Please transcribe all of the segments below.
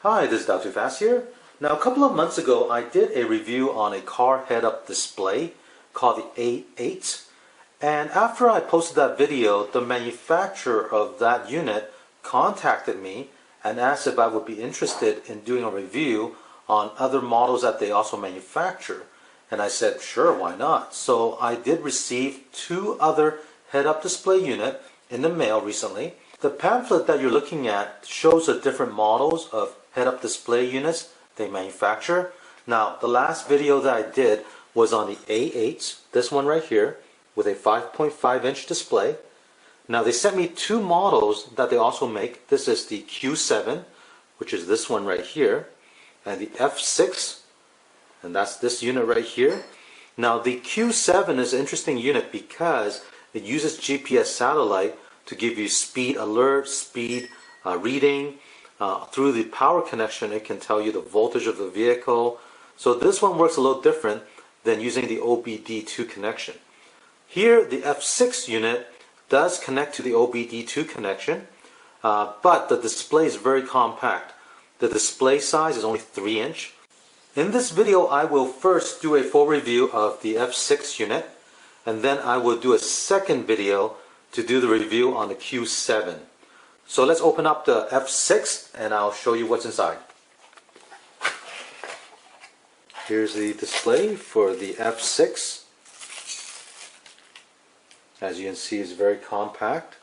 Hi, this is Dr. Fast here. Now, a couple of months ago, I did a review on a car head-up display called the A8. And after I posted that video, the manufacturer of that unit contacted me and asked if I would be interested in doing a review on other models that they also manufacture. And I said, sure, why not? So I did receive two other head-up display units in the mail recently. The pamphlet that you're looking at shows the different models of head-up display units they manufacture. Now, the last video that I did was on the A8, this one right here, with a 5.5-inch display. Now, they sent me two models that they also make. This is the Q7, which is this one right here, and the F6, and that's this unit right here. Now, the Q7 is an interesting unit because it uses GPS satellite to give you speed alert, speed reading. Through the power connection, it can tell you the voltage of the vehicle. So this one works a little different than using the OBD2 connection. Here, the F6 unit does connect to the OBD2 connection, but the display is very compact. The display size is only 3-inch. In this video, I will first do a full review of the F6 unit, and then I will do a second video to do the review on the Q7. So let's open up the F6 and I'll show you what's inside. Here's the display for the F6. As you can see, it's very compact.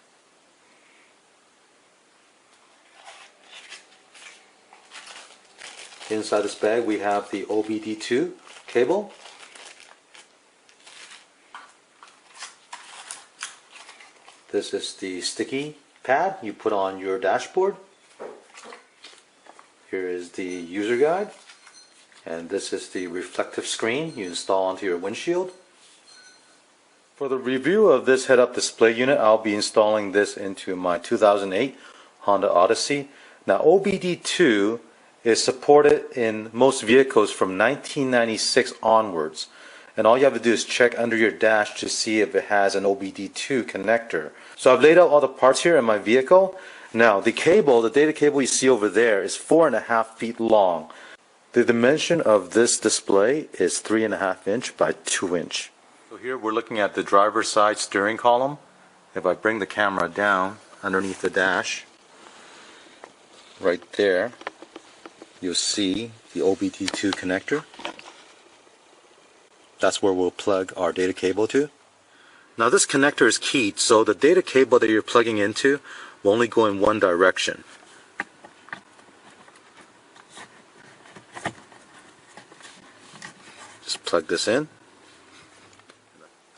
Inside this bag we have the OBD2 cable. This is the sticky pad you put on your dashboard. Here is the user guide, and this is the reflective screen you install onto your windshield. For the review of this head-up display unit, I'll be installing this into my 2008 Honda Odyssey. Now, OBD2 is supported in most vehicles from 1996 onwards, and all you have to do is check under your dash to see if it has an OBD2 connector. So I've laid out all the parts here in my vehicle. Now, the cable, the data cable you see over there, is 4.5 feet long. The dimension of this display is 3.5 inch by 2 inch. So here we're looking at the driver's side steering column. If I bring the camera down underneath the dash, right there, you'll see the OBD2 connector. That's where we'll plug our data cable to. Now, this connector is keyed, so the data cable that you're plugging into will only go in one direction. Just plug this in.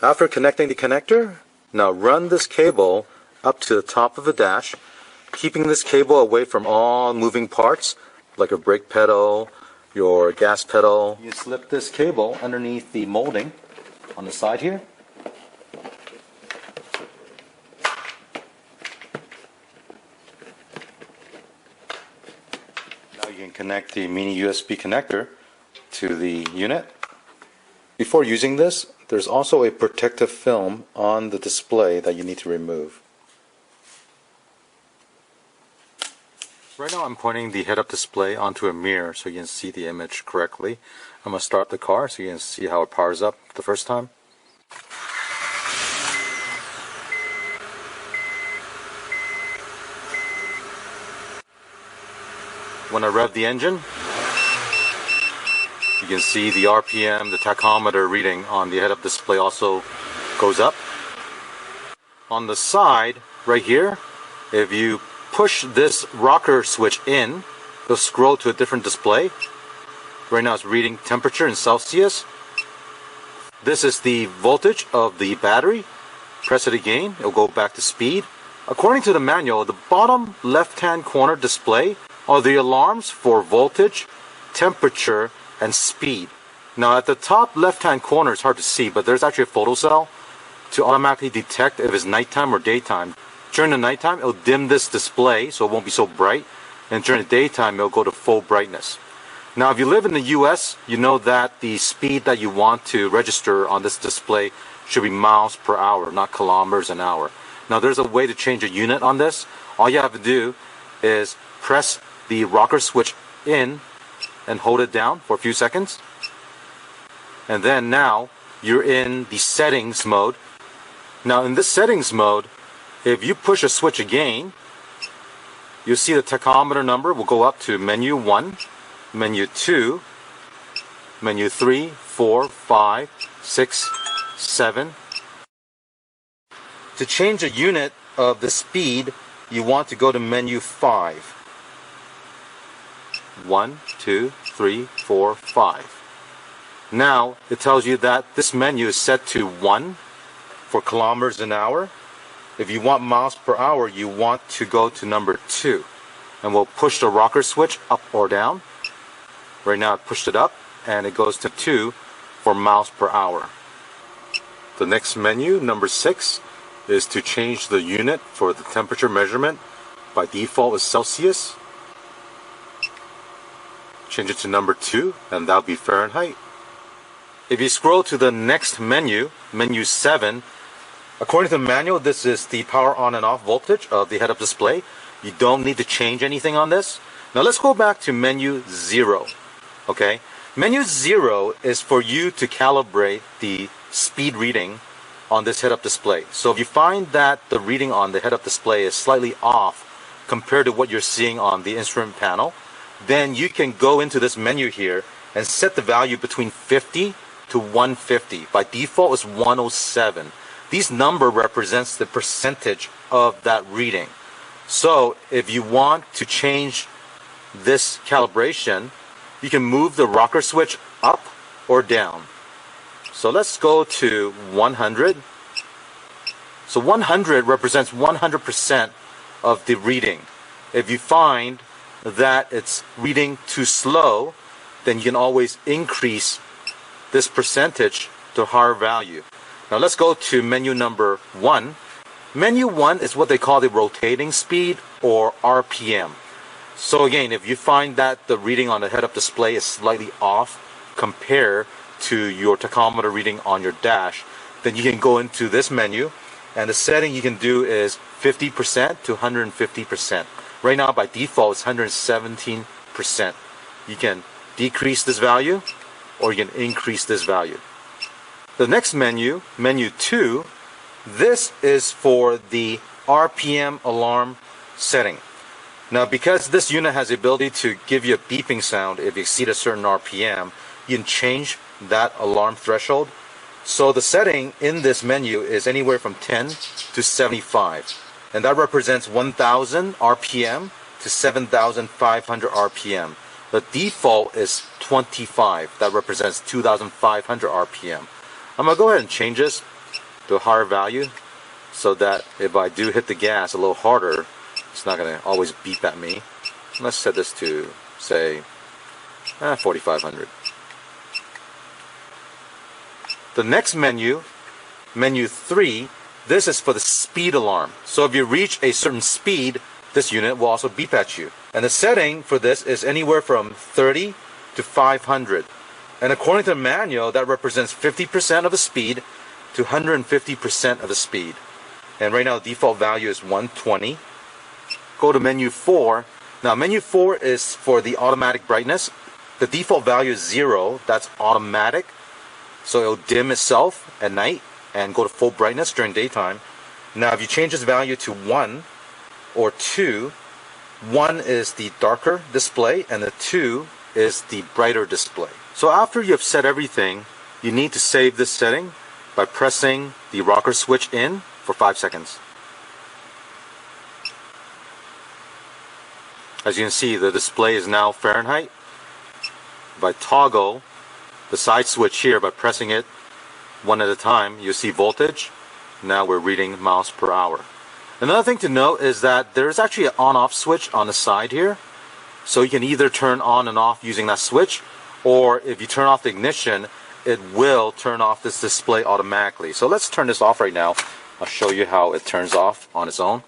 After connecting the connector, now run this cable up to the top of the dash, keeping this cable away from all moving parts, like a brake pedal, your gas pedal. You slip this cable underneath the molding on the side here. Now you can connect the mini USB connector to the unit. Before using this, there's also a protective film on the display that you need to remove. Right now I'm pointing the head-up display onto a mirror so you can see the image correctly. I'm going to start the car so you can see how it powers up the first time. When I rev the engine, you can see the RPM, the tachometer reading on the head-up display also goes up. On the side, right here, if you push this rocker switch in, it'll scroll to a different display. Right now it's reading temperature in Celsius. This is the voltage of the battery. Press it again, it'll go back to speed. According to the manual, the bottom left-hand corner display are the alarms for voltage, temperature, and speed. Now, at the top left-hand corner, it's hard to see, but there's actually a photocell to automatically detect if it's nighttime or daytime. During the nighttime, it'll dim this display so it won't be so bright, and during the daytime, it'll go to full brightness. Now, if you live in the US, you know that the speed that you want to register on this display should be miles per hour, not kilometers an hour. Now, there's a way to change a unit on this. All you have to do is press the rocker switch in and hold it down for a few seconds. And then now you're in the settings mode. Now in this settings mode, if you push a switch again, you'll see the tachometer number will go up to menu 1, menu 2, menu 3, 4, 5, 6, 7. To change a unit of the speed, you want to go to menu 5. 1, 2, 3, 4, 5. Now it tells you that this menu is set to 1 for kilometers an hour. If you want miles per hour, you want to go to number 2. And we'll push the rocker switch up or down. Right now I pushed it up and it goes to 2 for miles per hour. The next menu, number 6, is to change the unit for the temperature measurement. By default is Celsius. Change it to number 2 and that'll be Fahrenheit. If you scroll to the next menu, menu 7, according to the manual, this is the power on and off voltage of the head-up display. You don't need to change anything on this. Now let's go back to menu 0. Okay, menu 0 is for you to calibrate the speed reading on this head-up display. So if you find that the reading on the head-up display is slightly off compared to what you're seeing on the instrument panel, then you can go into this menu here and set the value between 50 to 150. By default is 107. These number represents the percentage of that reading. So if you want to change this calibration, you can move the rocker switch up or down. So let's go to 100. So 100 represents 100% of the reading. If you find that it's reading too slow, then you can always increase this percentage to a higher value. Now let's go to menu number 1. Menu 1 is what they call the rotating speed, or RPM. So again, if you find that the reading on the head-up display is slightly off compared to your tachometer reading on your dash, then you can go into this menu, and the setting you can do is 50% to 150%. Right now by default it's 117%. You can decrease this value or you can increase this value. The next menu, menu 2, this is for the RPM alarm setting. Now because this unit has the ability to give you a beeping sound if you exceed a certain RPM, you can change that alarm threshold. So the setting in this menu is anywhere from 10 to 75. And that represents 1000 RPM to 7500 RPM. The default is 25. That represents 2500 RPM. I'm going to go ahead and change this to a higher value so that if I do hit the gas a little harder, it's not going to always beep at me. Let's set this to, say, 4500. The next menu, menu 3, this is for the speed alarm. So if you reach a certain speed, this unit will also beep at you. And the setting for this is anywhere from 30 to 500. And according to the manual, that represents 50% of the speed to 150% of the speed. And right now the default value is 120. Go to menu 4. Now menu 4 is for the automatic brightness. The default value is 0. That's automatic. So it'll dim itself at night and go to full brightness during daytime. Now if you change this value to 1 or 2, 1 is the darker display and the 2 is the brighter display. So after you have set everything, you need to save this setting by pressing the rocker switch in for 5 seconds. As you can see, the display is now Fahrenheit. If I toggle the side switch here by pressing it one at a time, you see voltage. Now we're reading miles per hour. Another thing to note is that there's actually an on-off switch on the side here. So you can either turn on and off using that switch, or if you turn off the ignition, it will turn off this display automatically. So let's turn this off right now. I'll show you how it turns off on its own.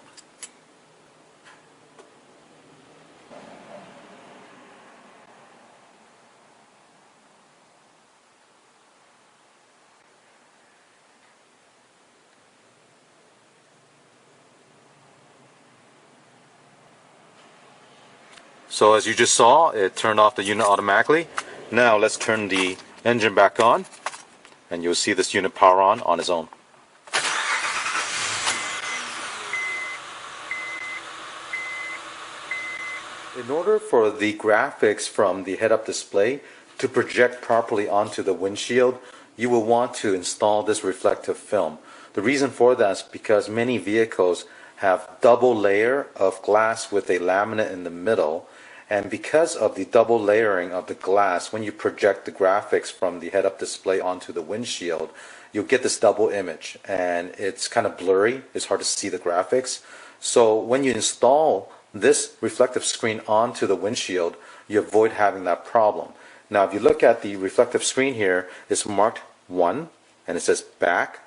So as you just saw, it turned off the unit automatically. Now let's turn the engine back on, and you'll see this unit power on its own. In order for the graphics from the head-up display to project properly onto the windshield, you will want to install this reflective film. The reason for that is because many vehicles have double layer of glass with a laminate in the middle, and because of the double layering of the glass, when you project the graphics from the head-up display onto the windshield, you'll get this double image, and it's kind of blurry. It's hard to see the graphics. So when you install this reflective screen onto the windshield, you avoid having that problem. Now if you look at the reflective screen here, it's marked 1 and it says back.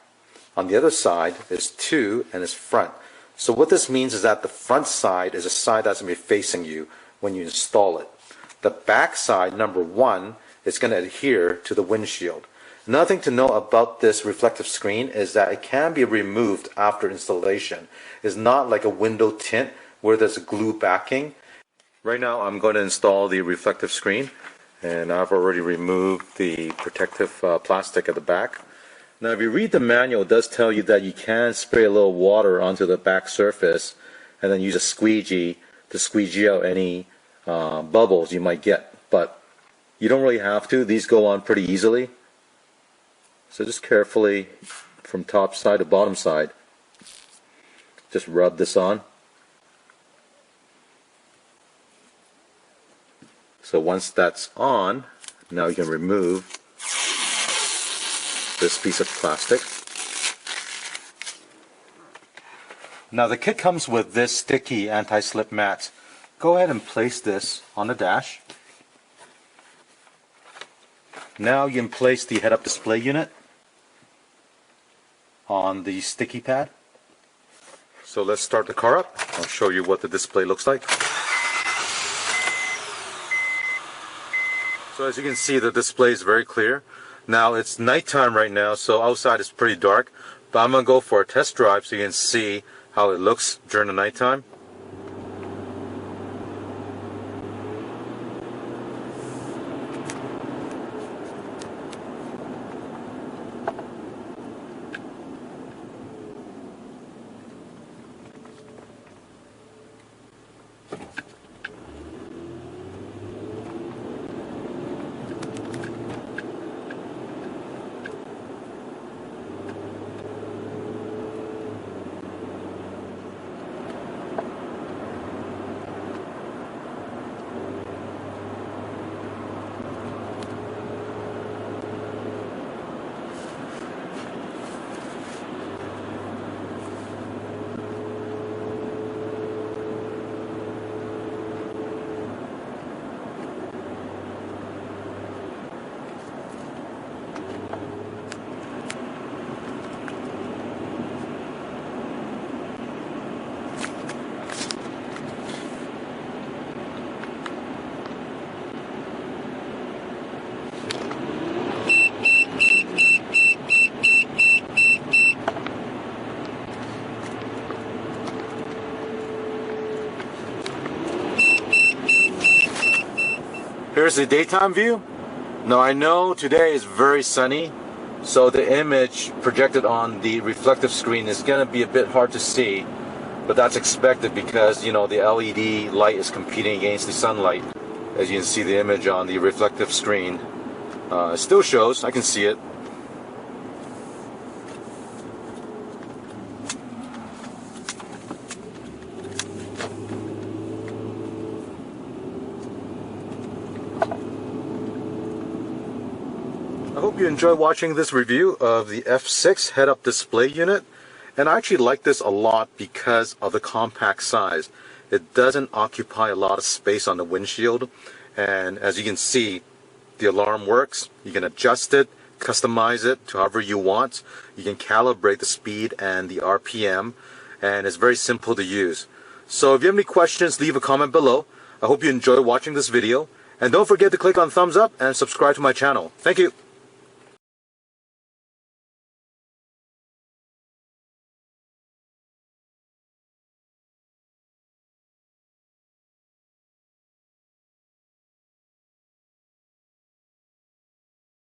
On the other side is 2 and it's front. So what this means is that the front side is a side that's going to be facing you when you install it. The back side, number 1, is going to adhere to the windshield. Another thing to know about this reflective screen is that it can be removed after installation. It's not like a window tint where there's a glue backing. Right now I'm going to install the reflective screen, and I've already removed the protective plastic at the back. Now if you read the manual, it does tell you that you can spray a little water onto the back surface and then use a squeegee to squeegee out any bubbles you might get, but you don't really have to. These go on pretty easily. So just carefully from top side to bottom side, just rub this on. So once that's on, now you can remove this piece of plastic. Now the kit comes with this sticky anti-slip mat. Go ahead and place this on the dash. Now you can place the head-up display unit on the sticky pad. So let's start the car up. I'll show you what the display looks like. So as you can see, the display is very clear. Now it's nighttime right now, so outside is pretty dark, but I'm going to go for a test drive so you can see how it looks during the nighttime. Here's the daytime view. Now I know today is very sunny, so the image projected on the reflective screen is going to be a bit hard to see, but that's expected because, you know, the LED light is competing against the sunlight. As you can see, the image on the reflective screen still shows. I can see it. I hope you enjoy watching this review of the F6 head-up display unit, and I actually like this a lot because of the compact size. It doesn't occupy a lot of space on the windshield, and as you can see, the alarm works. You can adjust it, customize it to however you want. You can calibrate the speed and the RPM, and it's very simple to use. So if you have any questions, leave a comment below. I hope you enjoy watching this video, and don't forget to click on thumbs up and subscribe to my channel. Thank you.